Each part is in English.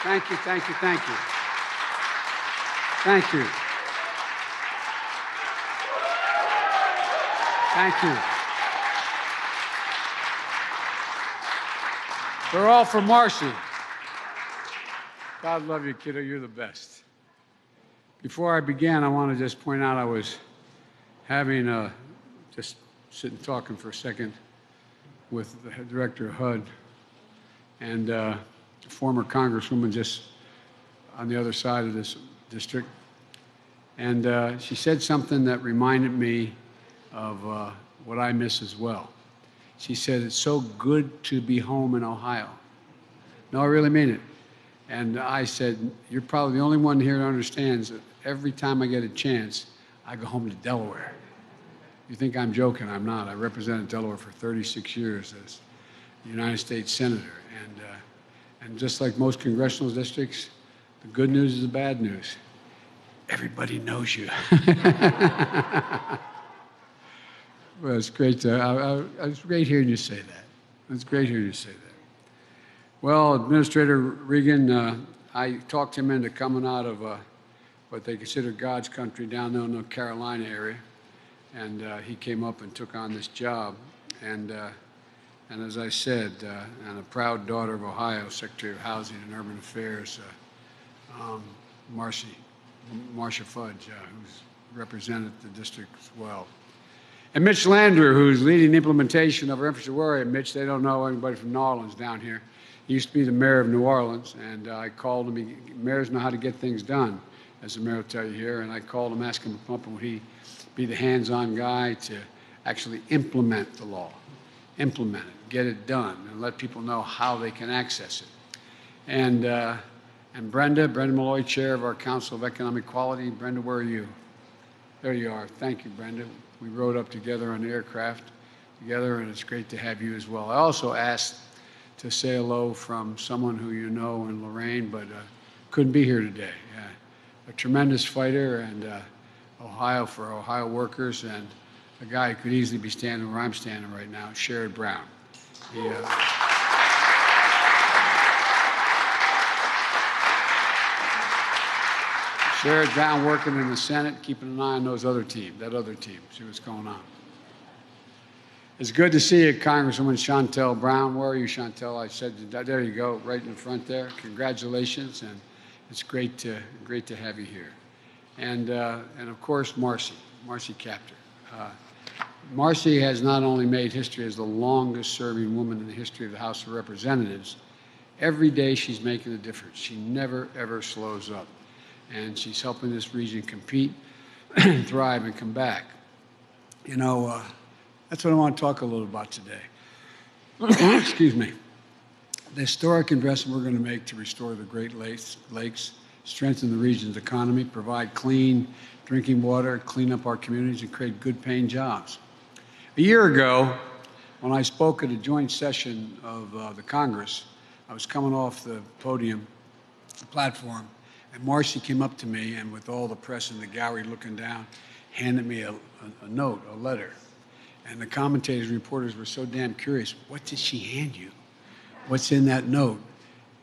Thank you, thank you, thank you. Thank you. Thank you. They're all for Marcy. God love you, kiddo. You're the best. Before I began, I want to just point out I was having just sitting talking for a second with the director of HUD and a former congresswoman just on the other side of this district. And she said something that reminded me of what I miss as well. She said, "It's so good to be home in Ohio." No, I really mean it. And I said, "You're probably the only one here that understands that every time I get a chance, I go home to Delaware." You think I'm joking? I'm not. I represented Delaware for 36 years as a United States Senator. And just like most congressional districts, the good news is the bad news. Everybody knows you. Well, it's great it's great hearing you say that. It's great hearing you say that. Well, Administrator Regan, I talked him into coming out of what they consider God's country down there in the Carolina area, and he came up and took on this job. And as I said, and a proud daughter of Ohio, Secretary of Housing and Urban Affairs, Marcia Fudge, who's represented the district as well. And Mitch Landrieu, who's leading the implementation of our infrastructure. Where are you, Mitch? They don't know anybody from New Orleans down here. He used to be the mayor of New Orleans, and I called him. Mayors know how to get things done, as the mayor will tell you here. And I called him, asked him to come up, and would he be the hands-on guy to actually implement the law, implement it, get it done, and let people know how they can access it. And Brenda Malloy, chair of our Council of Economic Quality. Brenda, where are you? There you are. Thank you, Brenda. We rode up together on the aircraft together, and it's great to have you as well. I also asked to say hello from someone who you know in Lorraine, but couldn't be here today. A tremendous fighter and Ohio for Ohio workers, and a guy who could easily be standing where I'm standing right now, Sherrod Brown. Sherrod Brown working in the Senate, keeping an eye on that other team, see what's going on. It's good to see you, Congresswoman Shontel Brown. Where are you, Shontel? I said, there you go, right in the front there. Congratulations, and it's great to have you here. And of course, Marcy Kaptur. Marcy has not only made history as the longest-serving woman in the history of the House of Representatives. Every day she's making a difference. She never, ever slows up. And she's helping this region compete, thrive, and come back. You know, that's what I want to talk a little about today. Excuse me. The historic investment we're going to make to restore the Great Lakes, strengthen the region's economy, provide clean drinking water, clean up our communities, and create good-paying jobs. A year ago, when I spoke at a joint session of the Congress, I was coming off the podium, the platform, and Marcy came up to me, and with all the press in the gallery looking down, handed me a note, a letter. And the commentators and reporters were so damn curious. What did she hand you? What's in that note?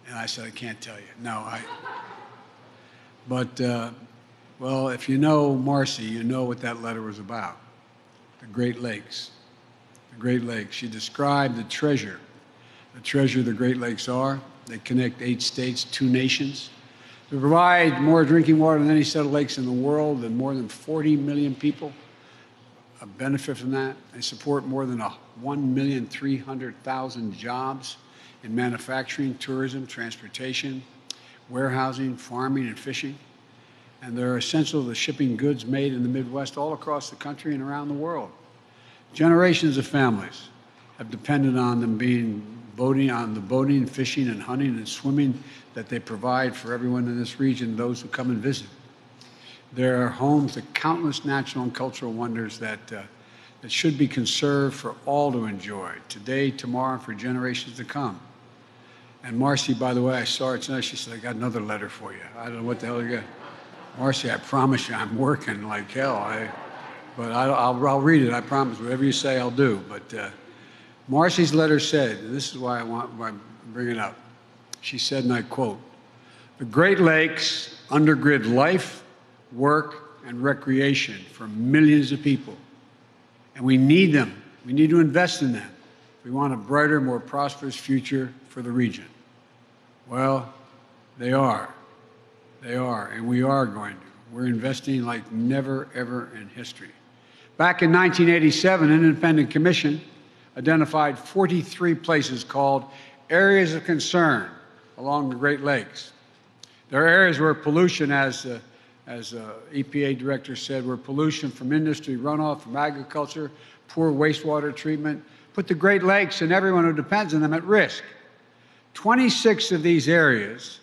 And I said, I can't tell you. No, well, if you know Marcy, you know what that letter was about. The Great Lakes. The Great Lakes. She described the treasure the Great Lakes are. They connect 8 states, 2 nations. They provide more drinking water than any set of lakes in the world, and more than 40 million people benefit from that. They support more than 1,300,000 jobs in manufacturing, tourism, transportation, warehousing, farming, and fishing. And they're essential to shipping goods made in the Midwest all across the country and around the world. Generations of families have depended on them on the boating, fishing, and hunting and swimming that they provide for everyone in this region, those who come and visit. They're homes to countless natural and cultural wonders that should be conserved for all to enjoy, today, tomorrow, and for generations to come. And Marcy, by the way, I saw her tonight. She said, I got another letter for you. I don't know what the hell you got. Marcy, I promise you, I'm working like hell. But I'll read it, I promise. Whatever you say, I'll do. But Marcy's letter said, and this is why I bring it up. She said, and I quote, The Great Lakes undergird life, work, and recreation for millions of people. And we need them. We need to invest in them. We want a brighter, more prosperous future for the region. Well, they are. They are, and we are going to. We're investing like never, ever in history. Back in 1987, an independent commission identified 43 places called areas of concern along the Great Lakes. There are areas where pollution, as EPA director said, where pollution from industry, runoff from agriculture, poor wastewater treatment, put the Great Lakes and everyone who depends on them at risk. 26 of these areas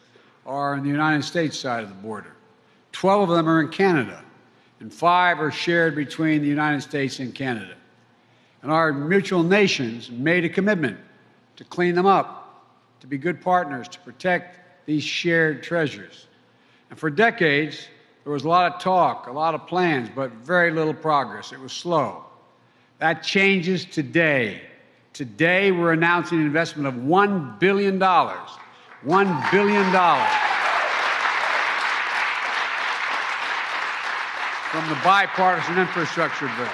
are on the United States side of the border. 12 of them are in Canada, and 5 are shared between the United States and Canada. And our mutual nations made a commitment to clean them up, to be good partners, to protect these shared treasures. And for decades, there was a lot of talk, a lot of plans, but very little progress. It was slow. That changes today. Today, we're announcing an investment of $1 billion. $1 billion from the Bipartisan Infrastructure Bill.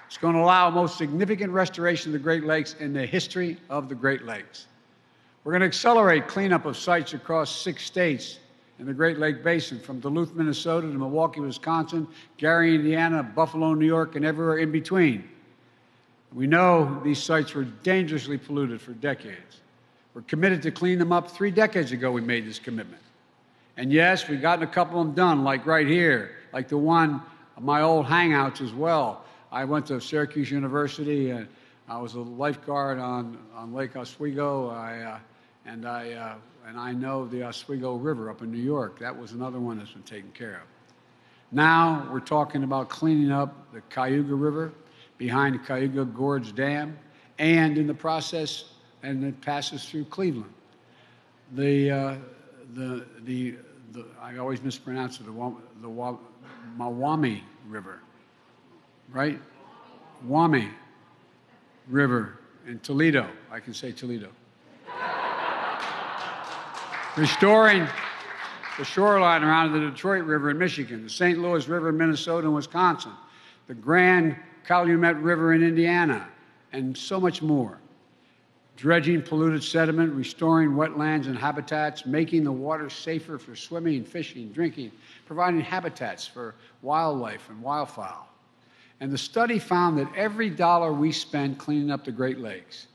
It's going to allow the most significant restoration of the Great Lakes in the history of the Great Lakes. We're going to accelerate cleanup of sites across 6 states in the Great Lake Basin, from Duluth, Minnesota to Milwaukee, Wisconsin, Gary, Indiana, Buffalo, New York, and everywhere in between. We know these sites were dangerously polluted for decades. We're committed to clean them up. 3 decades ago, we made this commitment. And yes, we've gotten a couple of them done, like right here, like the one of my old hangouts as well. I went to Syracuse University, and I was a lifeguard on Lake Oswego, and I know the Oswego River up in New York. That was another one that's been taken care of. Now we're talking about cleaning up the Cayuga River behind the Cayuga Gorge Dam, and in the process, and it passes through Cleveland. I always mispronounce it, the Mawami River, right? Wami River in Toledo. I can say Toledo. Restoring the shoreline around the Detroit River in Michigan, the St. Louis River in Minnesota and Wisconsin, the Grand Calumet River in Indiana, and so much more. Dredging polluted sediment, restoring wetlands and habitats, making the water safer for swimming, fishing, drinking, providing habitats for wildlife and wildfowl. And the study found that every dollar we spend cleaning up the Great Lakes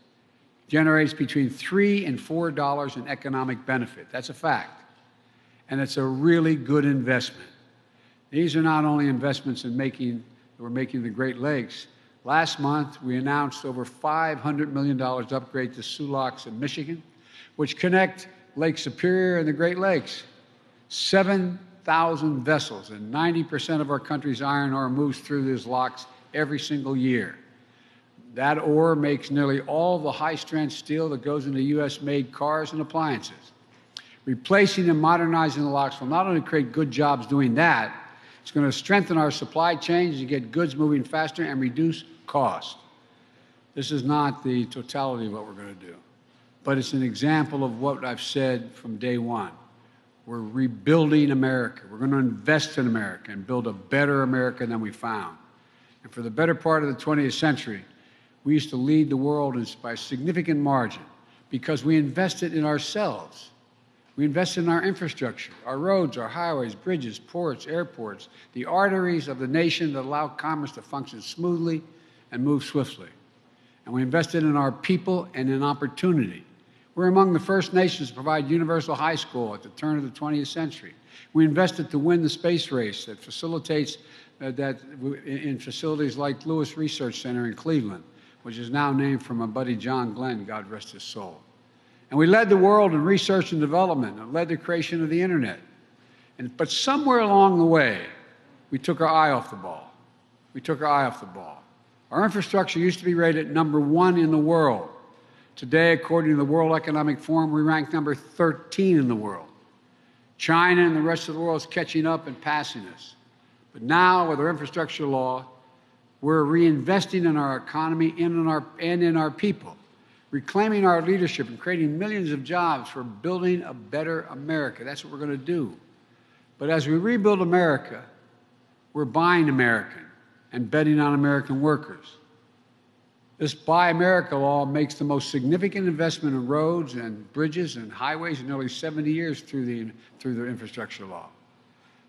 generates between $3 and $4 in economic benefit. That's a fact. And it's a really good investment. These are not only investments in we're making the Great Lakes. Last month, we announced over $500 million to upgrade the Soo Locks in Michigan, which connect Lake Superior and the Great Lakes. 7,000 vessels, and 90% of our country's iron ore moves through these locks every single year. That ore makes nearly all the high-strength steel that goes into U.S.-made cars and appliances. Replacing and modernizing the locks will not only create good jobs doing that, it's going to strengthen our supply chains to get goods moving faster and reduce cost. This is not the totality of what we're going to do, but it's an example of what I've said from day one. We're rebuilding America. We're going to invest in America and build a better America than we found. And for the better part of the 20th century, we used to lead the world by a significant margin because we invested in ourselves. We invested in our infrastructure, our roads, our highways, bridges, ports, airports, the arteries of the nation that allow commerce to function smoothly and move swiftly. And we invested in our people and in opportunity. We're among the first nations to provide universal high school at the turn of the 20th century. We invested to win the space race that facilitates in facilities like Lewis Research Center in Cleveland, which is now named for my buddy John Glenn, God rest his soul. And we led the world in research and development and led the creation of the internet. But somewhere along the way, we took our eye off the ball. We took our eye off the ball. Our infrastructure used to be rated #1 in the world. Today, according to the World Economic Forum, we rank number 13 in the world. China and the rest of the world is catching up and passing us. But now, with our infrastructure law, we're reinvesting in our economy and in our people reclaiming our leadership and creating millions of jobs for building a better America. That's what we're going to do. But as we rebuild America, we're buying American and betting on American workers. This Buy America law makes the most significant investment in roads and bridges and highways in nearly 70 years through the infrastructure law,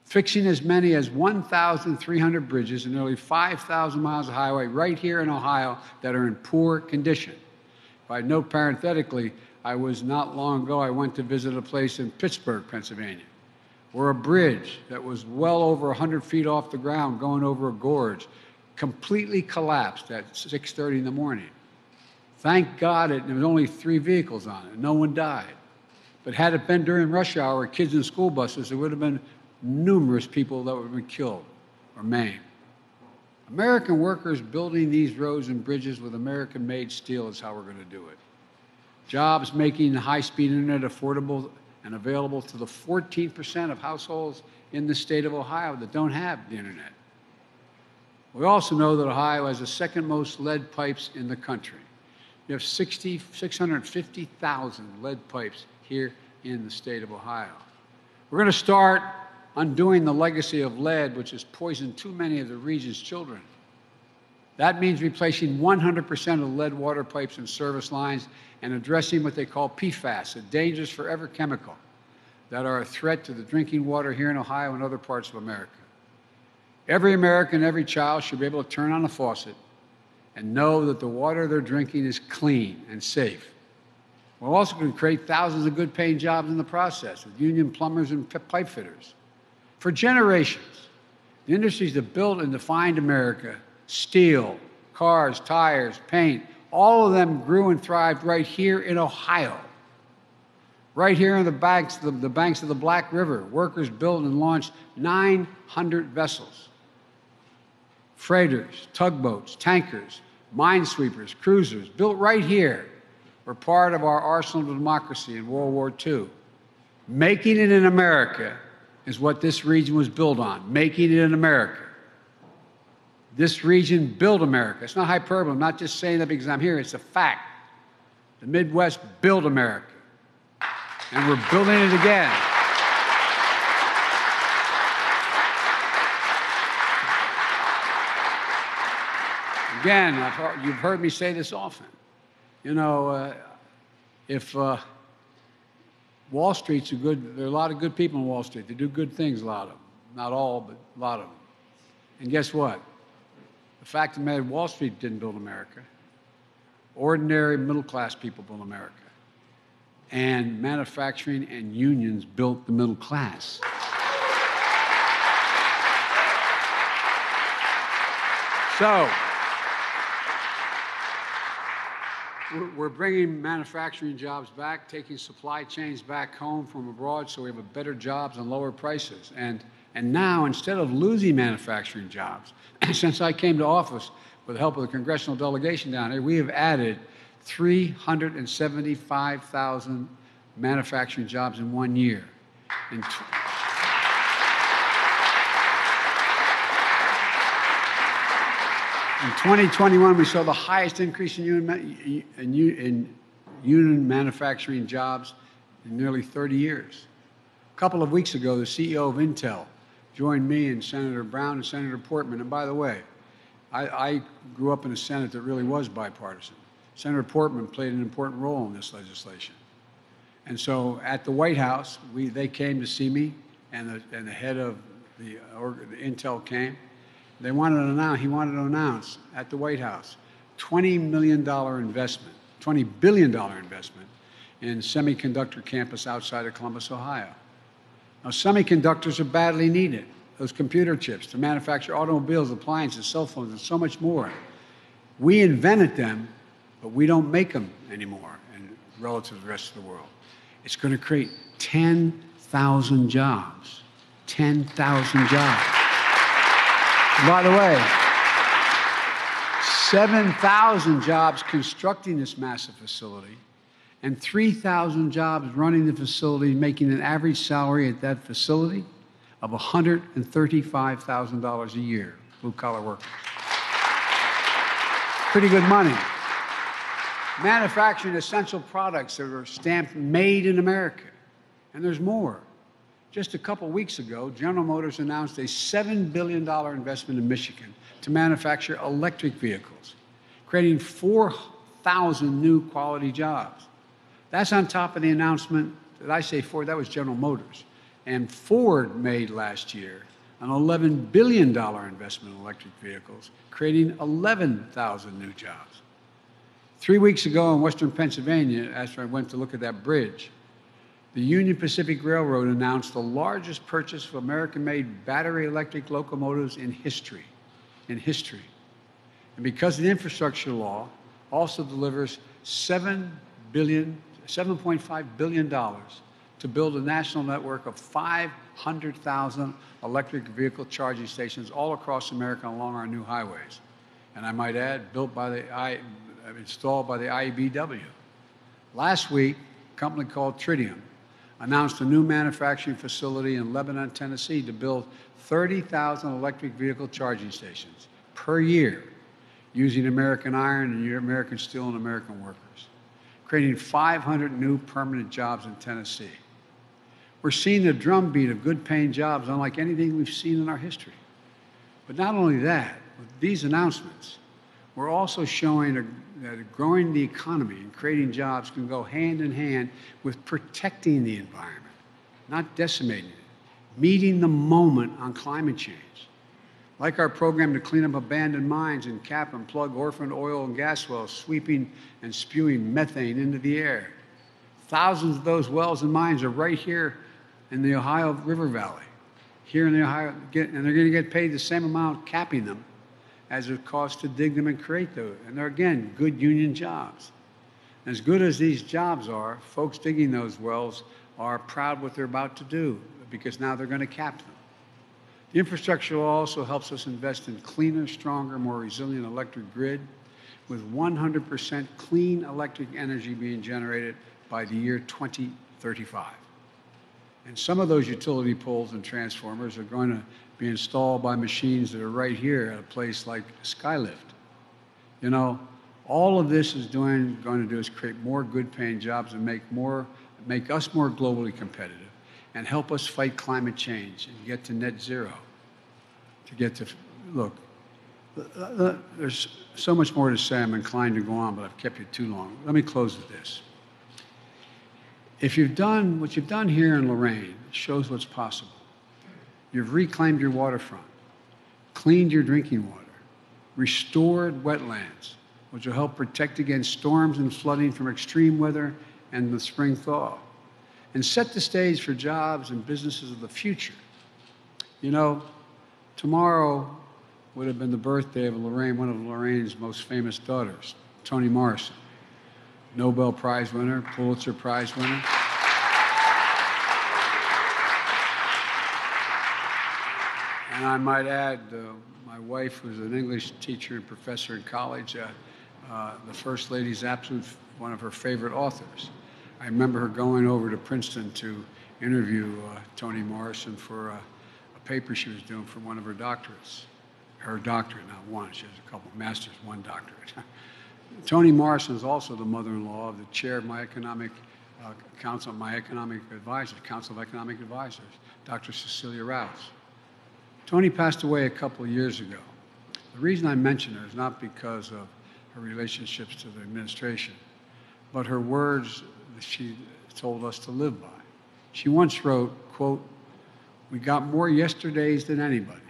fixing as many as 1,300 bridges and nearly 5,000 miles of highway right here in Ohio that are in poor condition. If I note parenthetically, I went to visit a place in Pittsburgh, Pennsylvania, where a bridge that was well over 100 feet off the ground going over a gorge completely collapsed at 6:30 in the morning. Thank God there was only 3 vehicles on it. No one died. But had it been during rush hour, kids in school buses, there would have been numerous people that would have been killed or maimed. American workers building these roads and bridges with American-made steel is how we're going to do it. Jobs making high-speed internet affordable and available to the 14% of households in the state of Ohio that don't have the internet. We also know that Ohio has the second most lead pipes in the country. We have 650,000 lead pipes here in the state of Ohio. We're going to start undoing the legacy of lead, which has poisoned too many of the region's children. That means replacing 100% of lead water pipes and service lines and addressing what they call PFAS, a dangerous forever chemical that are a threat to the drinking water here in Ohio and other parts of America. Every American, every child should be able to turn on a faucet and know that the water they're drinking is clean and safe. We're also going to create thousands of good-paying jobs in the process with union plumbers and pipe fitters. For generations, the industries that built and defined America, steel, cars, tires, paint, all of them grew and thrived right here in Ohio. Right here in the banks of the Black River, workers built and launched 900 vessels. Freighters, tugboats, tankers, minesweepers, cruisers, built right here, were part of our arsenal of democracy in World War II. Making it in America is what this region was built on, making it in America. This region built America. It's not hyperbole. I'm not just saying that because I'm here. It's a fact. The Midwest built America, and we're building it again. Again, you've heard me say this often. You know, if Wall Street's there are a lot of good people on Wall Street. They do good things, a lot of them. Not all, but a lot of them. And guess what? The fact of the matter, Wall Street didn't build America. Ordinary middle-class people built America. And manufacturing and unions built the middle class. So, we're bringing manufacturing jobs back, taking supply chains back home from abroad so we have better jobs and lower prices. And now, instead of losing manufacturing jobs, since I came to office with the help of the congressional delegation down here, we have added 375,000 manufacturing jobs in 1 year. In 2021, we saw the highest increase in union manufacturing jobs in nearly 30 years. A couple of weeks ago, the CEO of Intel joined me and Senator Brown and Senator Portman. And by the way, I grew up in a Senate that really was bipartisan. Senator Portman played an important role in this legislation. And so at the White House, they came to see me, and the head of the Intel came. He wanted to announce at the White House $20 billion investment in semiconductor campus outside of Columbus, Ohio. Now, semiconductors are badly needed, those computer chips to manufacture automobiles, appliances, cell phones, and so much more. We invented them, but we don't make them anymore relative to the rest of the world. It's going to create 10,000 jobs. 10,000 jobs. By the way, 7,000 jobs constructing this massive facility and 3,000 jobs running the facility, making an average salary at that facility of $135,000 a year, blue-collar workers. Pretty good money. manufacturing essential products that are stamped made in America. And there's more. Just a couple weeks ago, General Motors announced a $7 billion investment in Michigan to manufacture electric vehicles, creating 4,000 new quality jobs. That's on top of the announcement that I say Ford, that was General Motors. And Ford made last year an $11 billion investment in electric vehicles, creating 11,000 new jobs. 3 weeks ago in Western Pennsylvania, after I went to look at that bridge, the Union Pacific Railroad announced the largest purchase of American-made battery electric locomotives in history. And because the infrastructure law also delivers $7.5 billion to build a national network of 500,000 electric vehicle charging stations all across America along our new highways. And I might add, installed by the IBEW. Last week, a company called Tritium announced a new manufacturing facility in Lebanon, Tennessee to build 30,000 electric vehicle charging stations per year using American iron and American steel and American workers, creating 500 new permanent jobs in Tennessee. We're seeing the drumbeat of good-paying jobs unlike anything we've seen in our history. But not only that, with these announcements, we're also showing that growing the economy and creating jobs can go hand in hand with protecting the environment, not decimating it, meeting the moment on climate change. Like our program to clean up abandoned mines and cap and plug orphaned oil and gas wells, sweeping and spewing methane into the air. Thousands of those wells and mines are right here in the Ohio River Valley, here in the Ohio, and they're going to get paid the same amount capping them as it costs to dig them and create those. And they're, again, good union jobs. As good as these jobs are, folks digging those wells are proud what they're about to do because now they're going to cap them. The infrastructure law also helps us invest in cleaner, stronger, more resilient electric grid with 100% clean electric energy being generated by the year 2035. And some of those utility poles and transformers are going to be installed by machines that are right here at a place like Skylift. You know, all of this is going to do is create more good-paying jobs and make us more globally competitive and help us fight climate change and get to net zero. Look, there's so much more to say. I'm inclined to go on, but I've kept you too long. Let me close with this. What you've done here in Lorraine shows what's possible. You've reclaimed your waterfront, cleaned your drinking water, restored wetlands, which will help protect against storms and flooding from extreme weather and the spring thaw, and set the stage for jobs and businesses of the future. You know, tomorrow would have been the birthday of Lorraine, one of Lorraine's most famous daughters, Toni Morrison, Nobel Prize winner, Pulitzer Prize winner. And I might add, my wife was an English teacher and professor in college. The First Lady's one of her favorite authors. I remember her going over to Princeton to interview Toni Morrison for a paper she was doing for one of her doctorates. Her doctorate, not one. She has a couple of masters, one doctorate. Toni Morrison is also the mother-in-law of the chair of my economic council, my economic advisors, Council of Economic Advisors, Dr. Cecilia Rouse. Toni passed away a couple of years ago. The reason I mention her is not because of her relationships to the administration, but her words that she told us to live by. She once wrote, quote, "We got more yesterdays than anybody.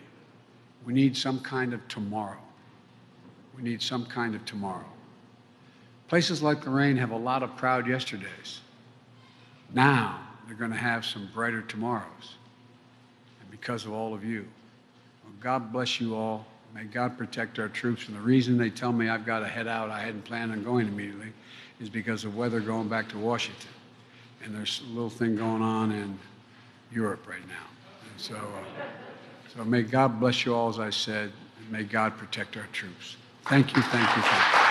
We need some kind of tomorrow. We need some kind of tomorrow." Places like Lorraine have a lot of proud yesterdays. Now they're going to have some brighter tomorrows. And because of all of you. Well, God bless you all. May God protect our troops. And the reason they tell me I've got to head out, I hadn't planned on going immediately, is because of weather going back to Washington. And there's a little thing going on in Europe right now. And so may God bless you all, as I said, and may God protect our troops. Thank you, thank you, thank you.